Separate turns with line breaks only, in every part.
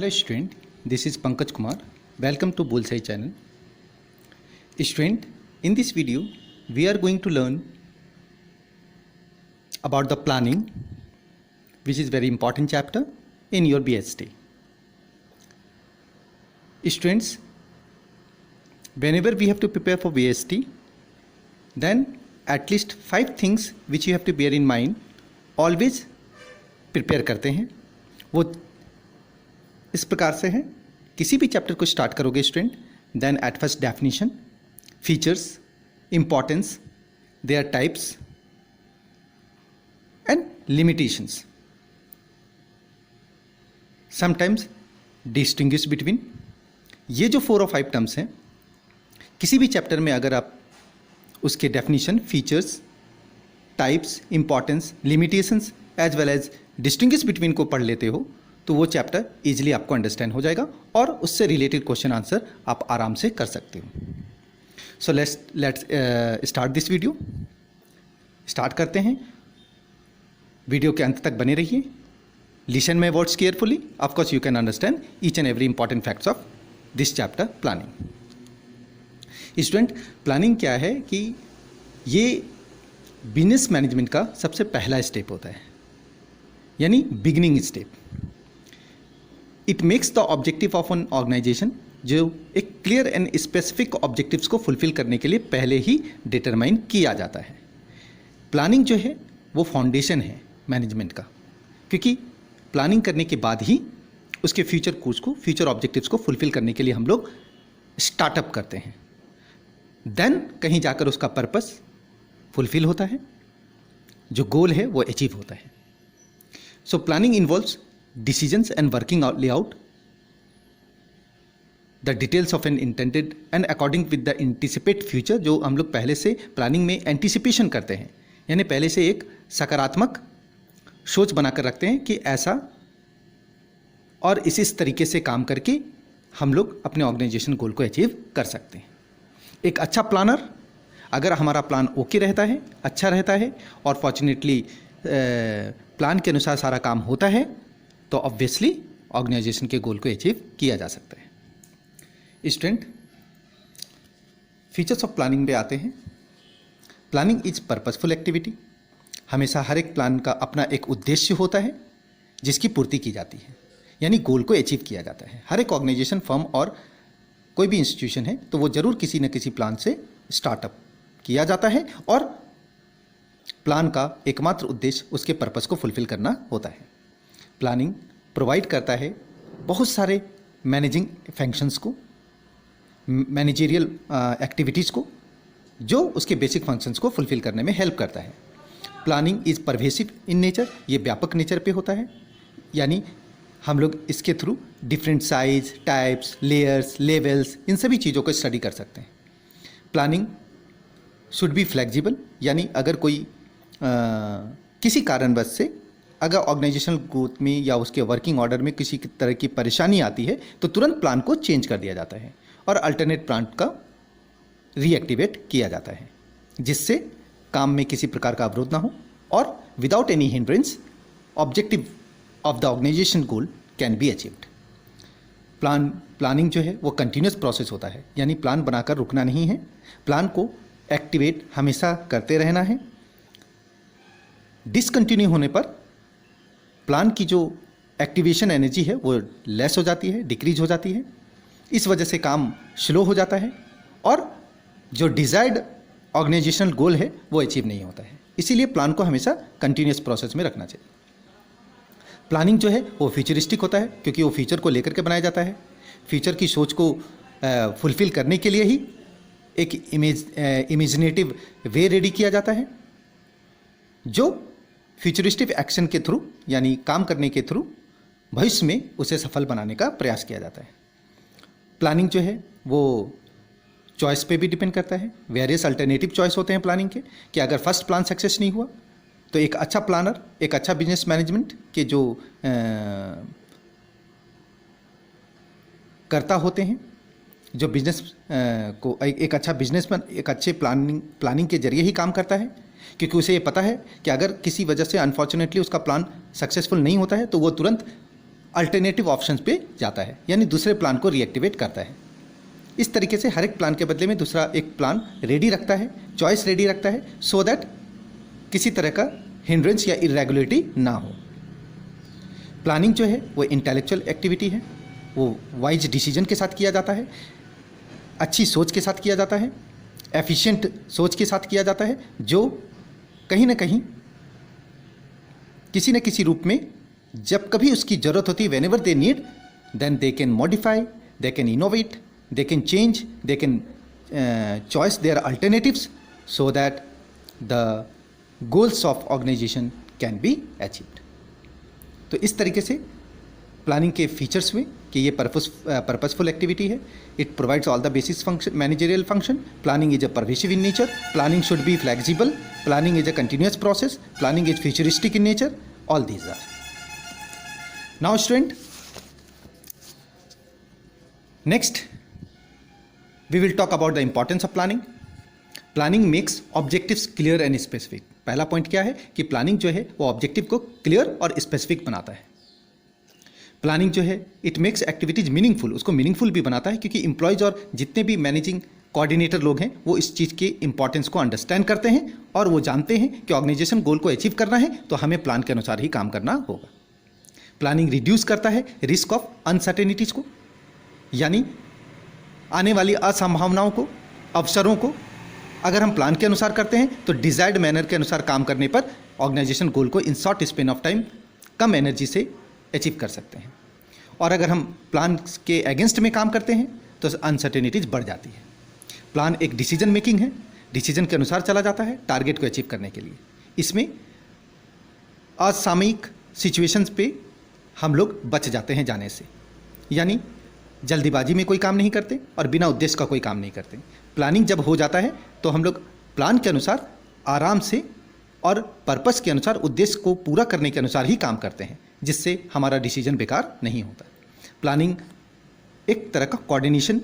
Hello student, this is Pankaj Kumar. Welcome to Bullseye channel. Student, in this video we are going to learn about the planning, which is very important chapter in your BST. Students, whenever we have to prepare for BST, then at least 5 things which you have to bear in mind always prepare करते हैं. वो इस प्रकार से है, किसी भी chapter को स्टार्ट करोगे student, then at first definition, features, importance, their types and limitations, sometimes distinguish between. ये जो 4 और 5 टर्म्स हैं, किसी भी चैप्टर में अगर आप उसके definition, features, types, importance, limitations as well as distinguish between को पढ़ लेते हो तो वो चैप्टर इजीली आपको अंडरस्टैंड हो जाएगा और उससे रिलेटेड क्वेश्चन आंसर आप आराम से कर सकते हो. So let's start this video. Start करते हैं. वीडियो के अंत तक बने रहिए. Listen my words carefully. Of course you can understand each and every important facts of this chapter planning. Student, planning क्या है कि ये बिजनेस मैनेजमेंट का सबसे पहला स्टेप होता है, यानी beginning step. It makes the objective of an organisation, जो एक क्लियर एंड स्पेसिफिक ऑब्जेक्टिव्स को फुलफिल करने के लिए पहले ही डिटरमाइन किया जाता है. प्लानिंग जो है वो फाउंडेशन है मैनेजमेंट का, क्योंकि प्लानिंग करने के बाद ही उसके फ्यूचर कोर्स को, फ्यूचर ऑब्जेक्टिव्स को फुलफिल करने के लिए हम लोग स्टार्टअप करते हैं. देन कहीं जाकर उसका पर्पस फुलफिल होता है, जो गोल है वो अचीव होता है. So planning involves decisions and working out layout, the details of an intended and according with the anticipate future. जो हम लोग पहले से प्लानिंग में एंटिसिपेशन करते हैं, यानी पहले से एक सकारात्मक सोच बनाकर रखते हैं कि ऐसा और इस तरीके से काम करके हम लोग अपने ऑर्गेनाइजेशन गोल को अचीव कर सकते हैं. एक अच्छा प्लानर, अगर हमारा प्लान ओके रहता है, अच्छा रहता है और फॉर्चुनेटली प्लान के अनुसार सारा काम होता है, तो ऑब्वियसली ऑर्गेनाइजेशन के गोल को अचीव किया जा सकता है. स्टूडेंट, फीचर्स ऑफ प्लानिंग पे आते हैं. Planning is purposeful activity. हमेशा हर एक प्लान का अपना एक उद्देश्य होता है जिसकी पूर्ति की जाती है, यानी गोल को अचीव किया जाता है. हर एक ऑर्गेनाइजेशन, फर्म और कोई भी इंस्टीट्यूशन है तो वो ज़रूर किसी न किसी प्लान से स्टार्टअप किया जाता है और प्लान का एकमात्र उद्देश्य उसके पर्पस को फुलफिल करना होता है. प्लानिंग प्रोवाइड करता है बहुत सारे मैनेजिंग फंक्शंस को, मैनेजरियल एक्टिविटीज़ को, जो उसके बेसिक फंक्शंस को फुलफिल करने में हेल्प करता है. Planning is pervasive in nature. ये व्यापक नेचर पे होता है, यानी हम लोग इसके through different size, types, layers, levels, इन सभी चीज़ों को स्टडी कर सकते हैं. प्लानिंग शुड बी फ्लेक्सिबल, यानी अगर कोई किसी कारणवश से अगर ऑर्गेनाइजेशनल ग्रोथ में या उसके वर्किंग ऑर्डर में किसी तरह की परेशानी आती है तो तुरंत प्लान को चेंज कर दिया जाता है और अल्टरनेट प्लान का रीएक्टिवेट किया जाता है, जिससे काम में किसी प्रकार का अवरोध ना हो और without any hindrance objective of the organisation goal can be achieved. Planning जो है वो कंटिन्यूस प्रोसेस होता है, यानी प्लान बनाकर रुकना नहीं है, प्लान को एक्टिवेट हमेशा करते रहना है. डिसकंटिन्यू होने पर प्लान की जो एक्टिवेशन एनर्जी है वो लेस हो जाती है, डिक्रीज हो जाती है. इस वजह से काम स्लो हो जाता है और जो डिज़ायर्ड ऑर्गेनाइजेशनल गोल है वो अचीव नहीं होता है. इसीलिए प्लान को हमेशा कंटिन्यूस प्रोसेस में रखना चाहिए. प्लानिंग जो है वो फ्यूचरिस्टिक होता है, क्योंकि वो फ्यूचर को लेकर के बनाया जाता है. फ्यूचर की सोच को फुलफिल करने के लिए ही एक इमेजिनेटिव वे रेडी किया जाता है, जो फ्यूचरिस्टिक एक्शन के थ्रू, यानी काम करने के थ्रू भविष्य में उसे सफल बनाने का प्रयास किया जाता है. प्लानिंग जो है वो चॉइस पे भी डिपेंड करता है. वेरियस अल्टरनेटिव चॉइस होते हैं प्लानिंग के, कि अगर फर्स्ट प्लान सक्सेस नहीं हुआ तो एक अच्छा प्लानर, एक अच्छा बिजनेस मैनेजमेंट के जो कर्ता होते हैं, जो बिजनेस को एक अच्छा बिजनेसमैन एक अच्छे प्लानिंग के जरिए ही काम करता है, क्योंकि उसे ये पता है कि अगर किसी वजह से अनफॉर्चुनेटली उसका प्लान सक्सेसफुल नहीं होता है तो वो तुरंत अल्टरनेटिव ऑप्शंस पे जाता है, यानी दूसरे प्लान को रीएक्टिवेट करता है। इस तरीके से हर एक प्लान के बदले में दूसरा एक प्लान रेडी रखता है, चॉइस रेडी रखता है, सो दैट किसी तरह का हिंड्रेंस या इरेगुलरिटी ना हो। प्लानिंग जो है वो इंटेलेक्चुअल एक्टिविटी है, वो वाइज डिसीजन के साथ किया जाता है, अच्छी सोच के साथ किया जाता है, एफिशिएंट सोच के साथ किया जाता है, जो कहीं ना कहीं किसी न किसी रूप में जब कभी उसकी ज़रूरत होती है, whenever they need, then they can modify, they can innovate, they can change, they can choose their alternatives so that the goals of organization can be achieved. तो इस तरीके से प्लानिंग के फीचर्स में कि ये पर्पसफुल एक्टिविटी है, it provides all the basis function, managerial function, planning is a pervasive in nature, planning should be flexible, planning is a continuous process, planning is futuristic in nature, all these are. Now student, next we will talk about the importance of planning. Planning makes objectives clear and specific. पहला point क्या है कि planning जो है वो objective को clear और specific बनाता है. प्लानिंग जो है इट मेक्स एक्टिविटीज मीनिंगफुल, उसको मीनिंगफुल भी बनाता है, क्योंकि एम्प्लॉयज और जितने भी मैनेजिंग कोऑर्डिनेटर लोग हैं वो इस चीज़ के इंपॉर्टेंस को अंडरस्टैंड करते हैं और वो जानते हैं कि ऑर्गेनाइजेशन गोल को अचीव करना है तो हमें प्लान के अनुसार ही काम करना होगा. प्लानिंग रिड्यूस करता है रिस्क ऑफ अनसर्टेनिटीज़ को, यानी आने वाली असंभावनाओं को, अवसरों को अगर हम प्लान के अनुसार करते हैं तो डिजायर्ड मैनर के अनुसार काम करने पर ऑर्गेनाइजेशन गोल को in short span of time come energy से अचीव कर सकते हैं. और अगर हम प्लान के अगेंस्ट में काम करते हैं तो अनसर्टेनिटीज बढ़ जाती है. प्लान एक डिसीजन मेकिंग है, डिसीजन के अनुसार चला जाता है टारगेट को अचीव करने के लिए. इसमें असामयिक सिचुएशंस पे हम लोग बच जाते हैं जाने से, यानी जल्दीबाजी में कोई काम नहीं करते और बिना उद्देश्य का कोई काम नहीं करते. प्लानिंग जब हो जाता है तो हम लोग प्लान के अनुसार आराम से और पर्पस के अनुसार, उद्देश्य को पूरा करने के अनुसार ही काम करते हैं, जिससे हमारा डिसीजन बेकार नहीं होता. प्लानिंग एक तरह का कोऑर्डिनेशन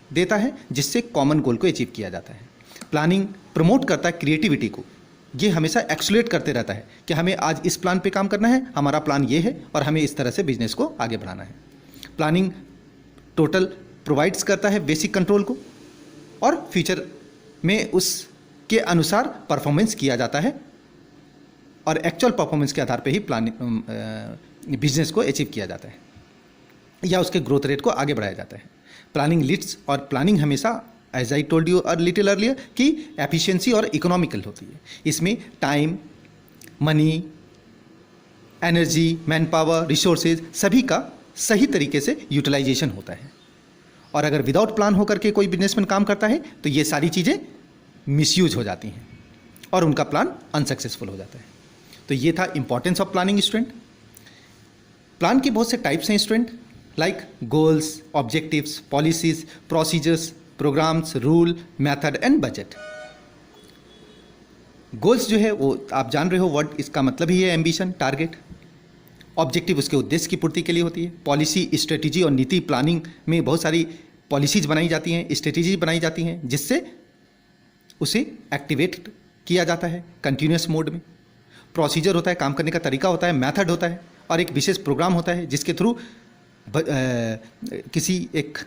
देता है जिससे कॉमन गोल को अचीव किया जाता है. प्लानिंग प्रमोट करता है क्रिएटिविटी को, ये हमेशा एक्सुलेट करते रहता है कि हमें आज इस प्लान पे काम करना है, हमारा प्लान ये है और हमें इस तरह से बिजनेस को आगे बढ़ाना है. प्लानिंग टोटल प्रोवाइड्स करता है बेसिक कंट्रोल को और फ्यूचर में उसके अनुसार परफॉर्मेंस किया जाता है और एक्चुअल परफॉर्मेंस के आधार पे ही प्लानिंग बिजनेस को अचीव किया जाता है या उसके ग्रोथ रेट को आगे बढ़ाया जाता है. प्लानिंग लीड्स, और प्लानिंग हमेशा as I told you little earlier कि एफिशिएंसी और इकोनॉमिकल होती है. इसमें time, money, energy, man power, resources सभी का सही तरीके से यूटिलाइजेशन होता है. और अगर विदाउट प्लान होकर के कोई बिजनेसमैन काम करता है तो ये सारी चीज़ें मिसयूज हो जाती हैं और उनका प्लान अनसक्सेसफुल हो जाता है. तो ये था importance of planning student. Plan के बहुत से टाइप्स हैं student, like goals, objectives, policies, procedures, programmes, rule, method and budget. Goals जो है वो आप जान रहे हो, वर्ड इसका मतलब ही है एम्बिशन, टारगेट. ऑब्जेक्टिव उसके उद्देश्य की पूर्ति के लिए होती है. पॉलिसी, स्ट्रेटेजी और नीति, प्लानिंग में बहुत सारी पॉलिसीज बनाई जाती हैं, स्ट्रेटेजी बनाई जाती हैं जिससे उसे एक्टिवेट किया जाता है कंटिन्यूस मोड में. प्रोसीजर होता है, काम करने का तरीका होता है, मेथड होता है और एक विशेष प्रोग्राम होता है जिसके थ्रू किसी एक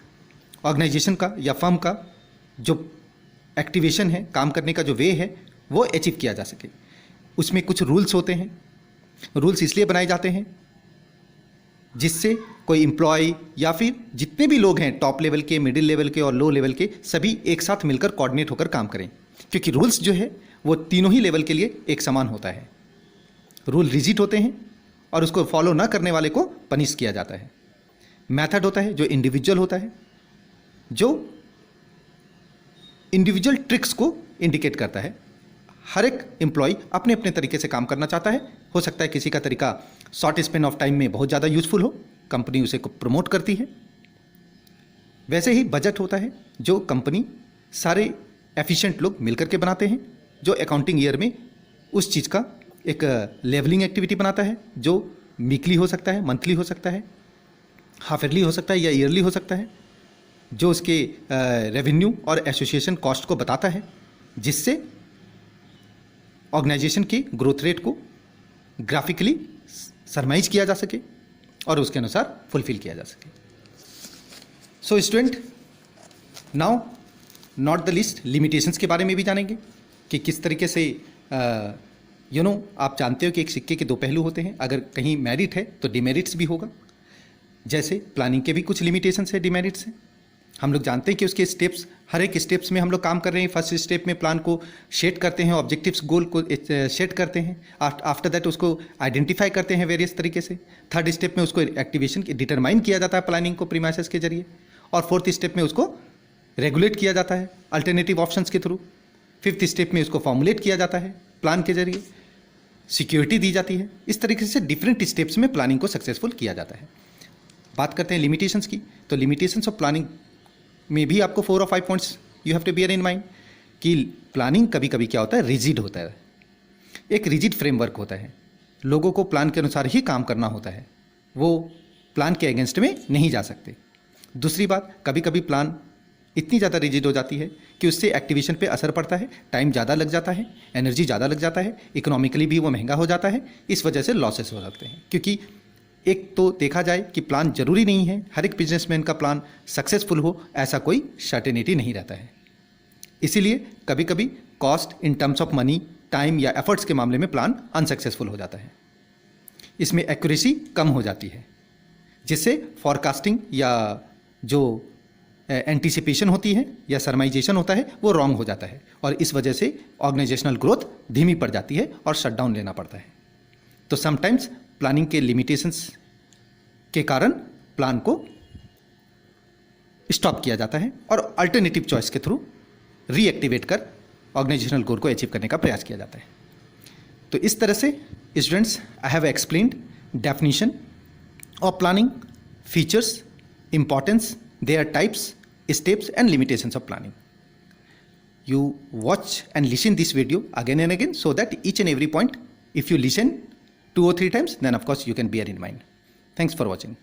ऑर्गेनाइजेशन का या फर्म का जो एक्टिवेशन है, काम करने का जो वे है वो अचीव किया जा सके. उसमें कुछ रूल्स होते हैं. रूल्स इसलिए बनाए जाते हैं जिससे कोई एम्प्लॉय या फिर जितने भी लोग हैं टॉप लेवल के, मिडिल लेवल के और लो लेवल के, सभी एक साथ मिलकर कोऑर्डिनेट होकर काम करें. क्योंकि रूल्स जो है वो तीनों ही लेवल के लिए एक समान होता है. रूल रिजिड होते हैं और उसको फॉलो ना करने वाले को पनिश किया जाता है. मेथड होता है जो इंडिविजुअल होता है, जो इंडिविजुअल ट्रिक्स को इंडिकेट करता है. हर एक एम्प्लॉय अपने अपने तरीके से काम करना चाहता है. हो सकता है किसी का तरीका शॉर्ट स्पेन ऑफ टाइम में बहुत ज़्यादा यूजफुल हो, कंपनी उसे प्रमोट करती है. वैसे ही बजट होता है जो कंपनी सारे एफिशिएंट लोग मिलकर के बनाते हैं, जो अकाउंटिंग ईयर में उस चीज़ का एक लेवलिंग एक्टिविटी बनाता है, जो वीकली हो सकता है, मंथली हो सकता है, हाफ ईयरली हो सकता है या ईयरली हो सकता है, जो उसके रेवेन्यू और एसोसिएशन कॉस्ट को बताता है, जिससे ऑर्गेनाइजेशन के ग्रोथ रेट को ग्राफिकली सरमाइज किया जा सके और उसके अनुसार फुलफिल किया जा सके। So student, now not the list, limitations के बारे में भी जानेंगे कि किस तरीके से आप जानते हो कि एक सिक्के के दो पहलू होते हैं, अगर कहीं मेरिट है तो डिमेरिट्स भी होगा। जैसे प्लानिंग के भी कुछ लिमिटेशंस है, डिमेरिट्स हैं। हम लोग जानते हैं कि उसके स्टेप्स, हर एक स्टेप्स में हम लोग काम कर रहे हैं। फर्स्ट स्टेप में प्लान को सेट करते हैं, ऑब्जेक्टिव्स गोल को सेट करते हैं, आफ्टर दैट उसको आइडेंटिफाई करते हैं वेरियस तरीके से। थर्ड स्टेप में उसको एक्टिवेशन डिटरमाइन किया जाता है प्लानिंग को प्रीमाइसेस के जरिए, और फोर्थ स्टेप में उसको रेगुलेट किया जाता है अल्टरनेटिव ऑप्शंस के थ्रू। फिफ्थ स्टेप में उसको फॉर्मुलेट किया जाता है प्लान के जरिए, सिक्योरिटी दी जाती है। इस तरीके से डिफरेंट स्टेप्स में प्लानिंग को सक्सेसफुल किया जाता है। बात करते हैं लिमिटेशंस की, तो लिमिटेशंस ऑफ प्लानिंग में भी आपको 4 और 5 points you have to bear in mind कि प्लानिंग कभी कभी क्या होता है, रिजिड होता है, एक रिजिड फ्रेमवर्क होता है। लोगों को प्लान के अनुसार ही काम करना होता है, वो प्लान के अगेंस्ट में नहीं जा सकते। दूसरी बात, कभी कभी प्लान इतनी ज़्यादा रिजिड हो जाती है कि उससे एक्टिवेशन पे असर पड़ता है, टाइम ज़्यादा लग जाता है, एनर्जी ज़्यादा लग जाता है, इकोनॉमिकली भी वो महंगा हो जाता है। इस वजह से लॉसेस हो सकते हैं, क्योंकि एक तो देखा जाए कि प्लान जरूरी नहीं है हर एक बिजनेसमैन का प्लान सक्सेसफुल हो, ऐसा कोई सर्टेनिटी नहीं रहता है। इसीलिए कभी कभी cost in terms of money, time या एफर्ट्स के मामले में प्लान अनसक्सेसफुल हो जाता है। इसमें एक्यूरेसी कम हो जाती है, जिससे फॉरकास्टिंग या जो एंटीसिपेशन होती है या सरमाइजेशन होता है वो रॉन्ग हो जाता है, और इस वजह से ऑर्गेनाइजेशनल ग्रोथ धीमी पड़ जाती है और शटडाउन लेना पड़ता है। तो समटाइम्स प्लानिंग के लिमिटेशंस के कारण प्लान को स्टॉप किया जाता है और अल्टरनेटिव चॉइस के थ्रू रीएक्टिवेट कर ऑर्गेनाइजेशनल गोल को अचीव करने का प्रयास किया जाता है। तो इस तरह से students, I have explained definition of planning, features, importance, their types, steps and limitations of planning. You watch and listen this video again and again, so that each and every point, if you listen 2 or 3 times, then of course you can bear in mind. Thanks for watching.